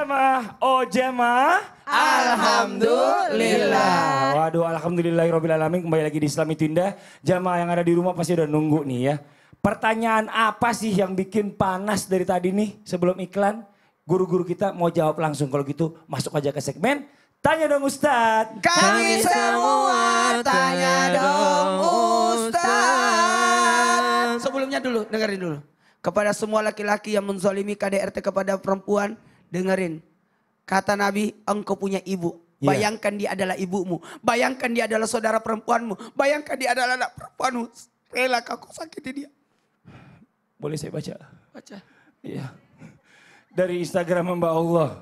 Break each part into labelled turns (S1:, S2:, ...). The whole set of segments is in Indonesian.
S1: jamaah, oh jamaah.
S2: Alhamdulillah.
S1: Waduh, alhamdulillahirabbil alamin. Kembali lagi di Islam itu Indah. Jamaah yang ada di rumah pasti udah nunggu nih ya. Pertanyaan apa sih yang bikin panas dari tadi nih sebelum iklan? Guru-guru kita mau jawab langsung. Kalau gitu masuk aja ke segmen Tanya Dong Ustadz.
S2: Kami semua tanya dong Ustaz. Sebelumnya dulu, dengerin dulu. Kepada semua laki-laki yang menzalimi KDRT kepada perempuan, dengerin. Kata Nabi, engkau punya ibu. Bayangkan dia adalah ibumu. Bayangkan dia adalah saudara perempuanmu. Bayangkan dia adalah anak perempuanmu. Rela kau sakiti dia.
S1: Boleh saya baca?
S2: Baca.
S1: Iya. Dari Instagram Mbak Allah.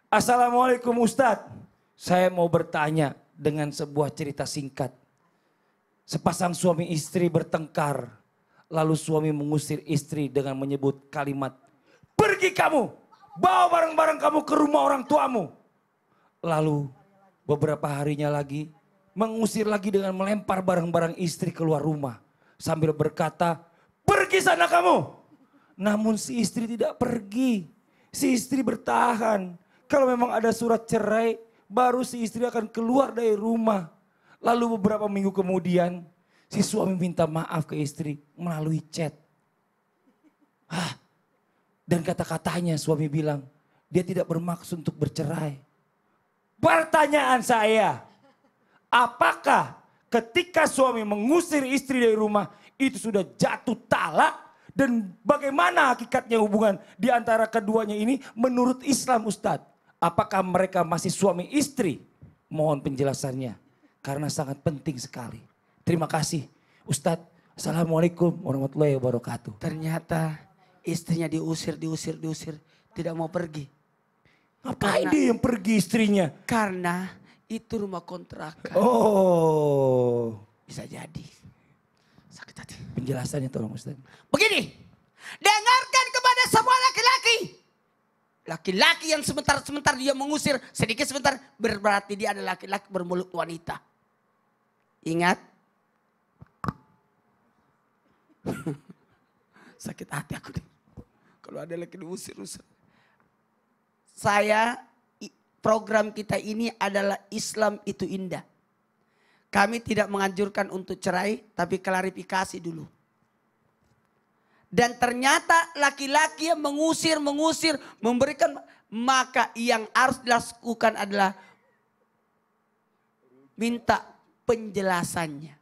S1: Assalamualaikum Ustadz. Saya mau bertanya dengan sebuah cerita singkat. Sepasang suami istri bertengkar. Lalu suami mengusir istri dengan menyebut kalimat, pergi kamu, bawa barang-barang kamu ke rumah orang tuamu. Lalu beberapa harinya lagi mengusir lagi dengan melempar barang-barang istri keluar rumah. Sambil berkata, pergi sana kamu. Namun si istri tidak pergi. Si istri bertahan. Kalau memang ada surat cerai, baru si istri akan keluar dari rumah. Lalu beberapa minggu kemudian, si suami minta maaf ke istri melalui chat. Dan kata-katanya suami bilang, dia tidak bermaksud untuk bercerai. Pertanyaan saya, apakah ketika suami mengusir istri dari rumah, itu sudah jatuh talak? Dan bagaimana hakikatnya hubungan di antara keduanya ini menurut Islam Ustadz? Apakah mereka masih suami istri? Mohon penjelasannya, karena sangat penting sekali. Terima kasih Ustadz. Assalamualaikum warahmatullahi wabarakatuh.
S2: Ternyata istrinya diusir. Tidak mau pergi.
S1: Ngapain dia yang pergi istrinya?
S2: Karena itu rumah kontrakan.
S1: Oh.
S2: Bisa jadi. Sakit hati.
S1: Penjelasannya tolong Ustadz.
S2: Begini. Dengarkan kepada semua laki-laki. Laki-laki yang sebentar-sebentar dia mengusir. Sedikit sebentar. Berarti dia adalah laki-laki bermulut wanita. Ingat. Sakit hati aku deh. Kalau ada lagi diusir. Program kita ini adalah Islam itu indah. Kami tidak menganjurkan untuk cerai, tapi klarifikasi dulu. Dan ternyata laki-laki yang mengusir, memberikan, maka yang harus dilakukan adalah minta penjelasannya.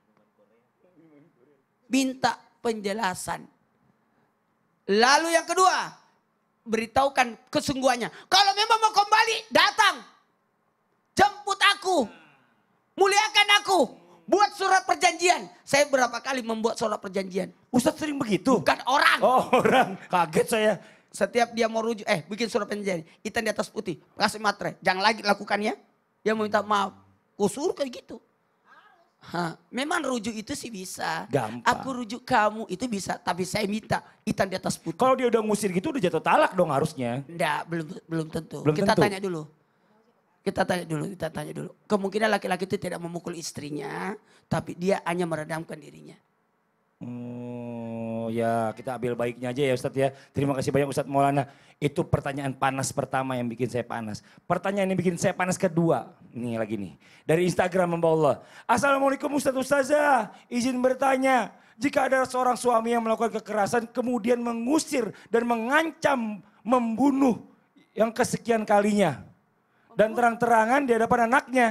S2: Minta penjelasan. Lalu yang kedua, beritahukan kesungguhannya. Kalau memang mau kembali, datang. Jemput aku. Muliakan aku. Buat surat perjanjian. Saya berapa kali membuat surat perjanjian.
S1: Ustadz sering begitu?
S2: Bukan orang.
S1: Oh orang, kaget saya.
S2: Setiap dia mau rujuk, bikin surat perjanjian. Hitam di atas putih, kasih materai. Jangan lagi lakukannya. Dia mau minta maaf. Kusur kayak gitu. Memang rujuk itu sih bisa.
S1: Gampang.
S2: Aku rujuk kamu itu bisa. Tapi saya minta hitam di atas putih.
S1: Kalau dia udah ngusir gitu udah jatuh talak dong harusnya.
S2: Enggak, belum tentu.
S1: Belum
S2: Kita
S1: tentu.
S2: tanya dulu. Kita tanya dulu. Kemungkinan laki-laki itu tidak memukul istrinya. Tapi dia hanya meredamkan dirinya.
S1: Ya kita ambil baiknya aja ya Ustadz ya. Terima kasih banyak Ustadz Maulana. Itu pertanyaan panas pertama yang bikin saya panas. Pertanyaan yang bikin saya panas kedua. Nih lagi nih. Dari Instagram Mbak Allah. Assalamualaikum Ustadz Ustazah. Izin bertanya. Jika ada seorang suami yang melakukan kekerasan kemudian mengusir dan mengancam membunuh yang kesekian kalinya. Dan terang-terangan di hadapan anaknya.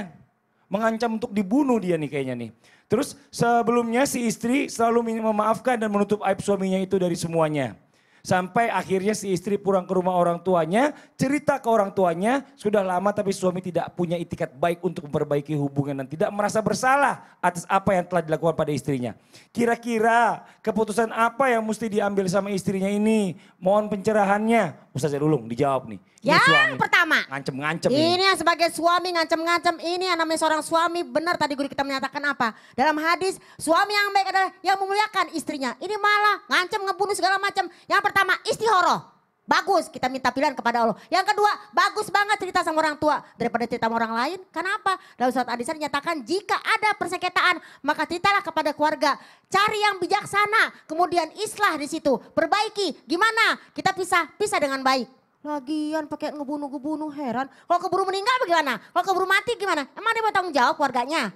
S1: Mengancam untuk dibunuh dia nih kayaknya nih. Terus sebelumnya si istri selalu memaafkan dan menutup aib suaminya itu dari semuanya. Sampai akhirnya si istri pulang ke rumah orang tuanya, cerita ke orang tuanya, sudah lama tapi suami tidak punya itikat baik untuk memperbaiki hubungan dan tidak merasa bersalah atas apa yang telah dilakukan pada istrinya. Kira-kira keputusan apa yang mesti diambil sama istrinya ini? Mohon pencerahannya. Ustaz Ulung dijawab nih.
S3: Yang pertama,
S1: Ngancem-ngancem
S3: ini yang sebagai suami ngancem-ngancem, ini yang namanya seorang suami, benar tadi guru kita menyatakan apa? Dalam hadis, suami yang baik adalah yang memuliakan istrinya. Ini malah ngancem, ngebunuh segala macam. Yang pertama, istihoroh. Bagus, kita minta pilihan kepada Allah. Yang kedua, bagus banget cerita sama orang tua daripada cerita sama orang lain. Kenapa? Dalam surat An-Nisa dinyatakan jika ada persengketaan, maka ceritalah kepada keluarga. Cari yang bijaksana, kemudian islah di situ. Perbaiki, gimana? Kita pisah dengan baik. Lagian pakai ngebunuh-ngebunuh, heran. Kalau keburu meninggal bagaimana? Kalau keburu mati gimana? Emang dia mau tanggung jawab keluarganya?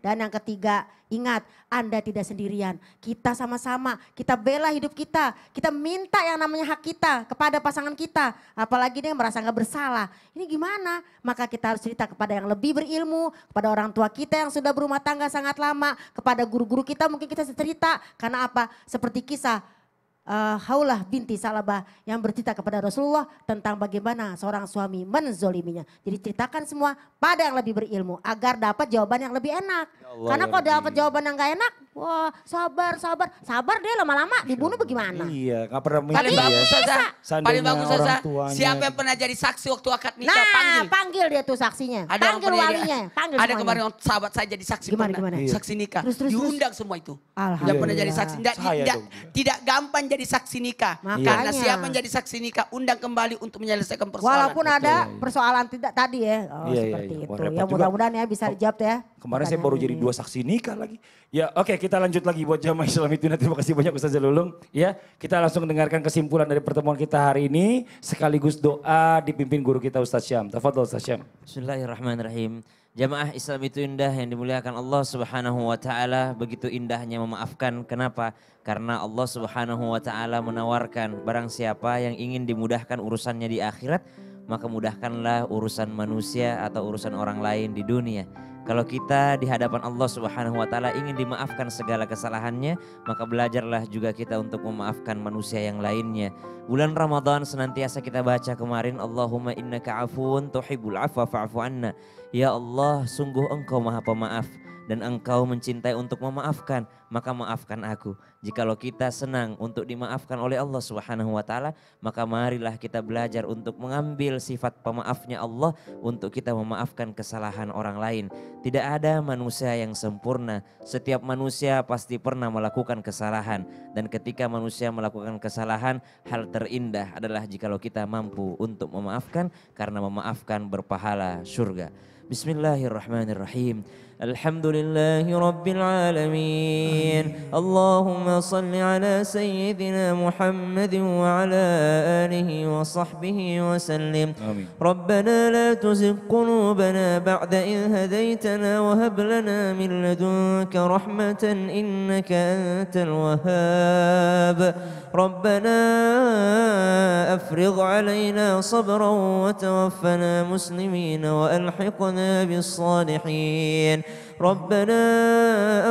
S3: Dan yang ketiga, ingat Anda tidak sendirian. Kita sama-sama, kita bela hidup kita. Kita minta yang namanya hak kita kepada pasangan kita. Apalagi dia yang merasa nggak bersalah. Ini gimana? Maka kita harus cerita kepada yang lebih berilmu, kepada orang tua kita yang sudah berumah tangga sangat lama, kepada guru-guru kita mungkin kita cerita. Karena apa? Seperti kisah Haulah binti Salabah yang bercerita kepada Rasulullah tentang bagaimana seorang suami menzoliminya. Jadi ceritakan semua pada yang lebih berilmu agar dapat jawaban yang lebih enak.
S1: Allah,
S3: Karena
S1: ya
S3: kalau dapat
S1: Rabbi.
S3: jawaban yang gak enak, wah sabar dia lama-lama dibunuh bagaimana?
S1: Iya, gak pernah mikir
S2: Paling
S1: ya.
S2: bagus saja.
S1: Seandainya
S2: Paling bagus
S1: orang
S2: saja.
S1: tuanya
S2: Siapa yang
S1: gitu.
S2: pernah jadi saksi waktu akad nikah
S3: Nah
S2: panggil.
S3: panggil dia tuh saksinya,
S2: Ada orang
S3: panggil
S2: pernah
S3: walinya, panggil
S2: ada
S3: semuanya.
S2: kemarin sahabat saya jadi saksi
S3: Gimana,
S2: pernah.
S3: gimana?
S1: Iya.
S2: Saksi nikah.
S3: Terus.
S2: Diundang semua itu. Yang
S3: Alhamdulillah.
S2: pernah jadi saksi.
S1: Saya
S2: Tidak,
S1: dong.
S2: tidak gampang jadi saksi nikah.
S3: Makanya.
S2: Karena siapa yang jadi saksi nikah undang kembali untuk menyelesaikan persoalan.
S3: Walaupun ada
S1: Betul.
S3: persoalan tidak tadi ya, oh,
S1: Iya,
S3: seperti
S1: iya.
S3: itu.
S1: Wah, repot
S3: Ya
S1: juga.
S3: mudah-mudahan ya bisa dijawab ya.
S1: Kemarin saya
S3: pertanyaan
S1: baru jadi
S3: ini.
S1: 2 saksi nikah lagi. Ya oke, kita lanjut lagi buat jamaah Islam itu. Terima kasih banyak Ustaz Jalulung. Ya, kita langsung dengarkan kesimpulan dari pertemuan kita hari ini. Sekaligus doa dipimpin guru kita Ustaz Syam. Tafadhol Ustaz Syam.
S4: Bismillahirrahmanirrahim. Jamaah Islam itu indah yang dimuliakan Allah Subhanahu wa taala, begitu indahnya memaafkan. Kenapa? Karena Allah Subhanahu wa taala menawarkan barang siapa yang ingin dimudahkan urusannya di akhirat, maka mudahkanlah urusan manusia atau urusan orang lain di dunia. Kalau kita di hadapan Allah Subhanahu wa taala ingin dimaafkan segala kesalahannya, maka belajarlah juga kita untuk memaafkan manusia yang lainnya. Bulan Ramadan senantiasa kita baca kemarin, Allahumma innaka afuwun tuhibbul afwa fa'fu anna. Ya Allah, sungguh Engkau Maha Pemaaf dan Engkau mencintai untuk memaafkan, maka maafkan aku. Jikalau kita senang untuk dimaafkan oleh Allah Subhanahu wa taala, maka marilah kita belajar untuk mengambil sifat pemaafnya Allah untuk kita memaafkan kesalahan orang lain. Tidak ada manusia yang sempurna. Setiap manusia pasti pernah melakukan kesalahan, dan ketika manusia melakukan kesalahan, hal terindah adalah jikalau kita mampu untuk memaafkan, karena memaafkan berpahala surga. Bismillahirrahmanirrahim. Alhamdulillahi Rabbil Alamin. Allahumma salli ala Sayyidina Muhammadin wa ala alihi wa sahbihi wa sallim.
S1: Amin.
S4: Rabbana la tuzigh qulubana ba'da idh hadaytana wa hab lana min ladunka rahmatan innaka antal wahhab. Rabbana afrigh alaina sabran wa tawaffana muslimin wa alhiqna bis salihin. ربنا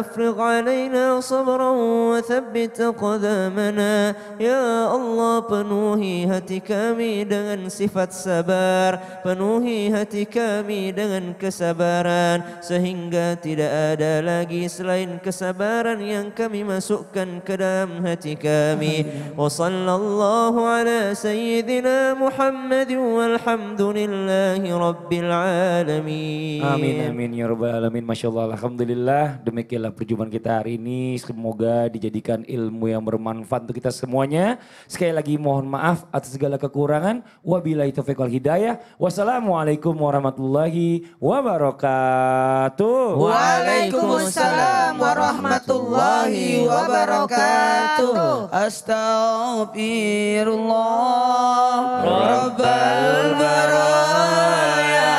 S4: أفرغ علينا صبرا وثبت أقدامنا يا الله, penuhi hati kami dengan sifat sabar, penuhi hati kami dengan kesabaran, sehingga tidak ada lagi selain kesabaran yang kami masukkan ke dalam hati kami. Wa sallallahu ala sayyidina Muhammad walhamdulillahi rabbil alamin.
S1: Amin amin ya rabbal alamin. Masya Allah, alhamdulillah. Demikianlah perjumpaan kita hari ini. Semoga dijadikan ilmu yang bermanfaat untuk kita semuanya. Sekali lagi mohon maaf atas segala kekurangan. Wabillahi taufiq wal hidayah. Wassalamualaikum warahmatullahi wabarakatuh.
S2: Waalaikumsalam warahmatullahi wabarakatuh. Astaghfirullah Rabbal baraya.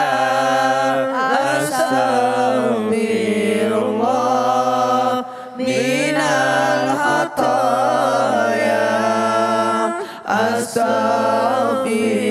S2: Astaghfirullah minal khataya. Astaghfirullah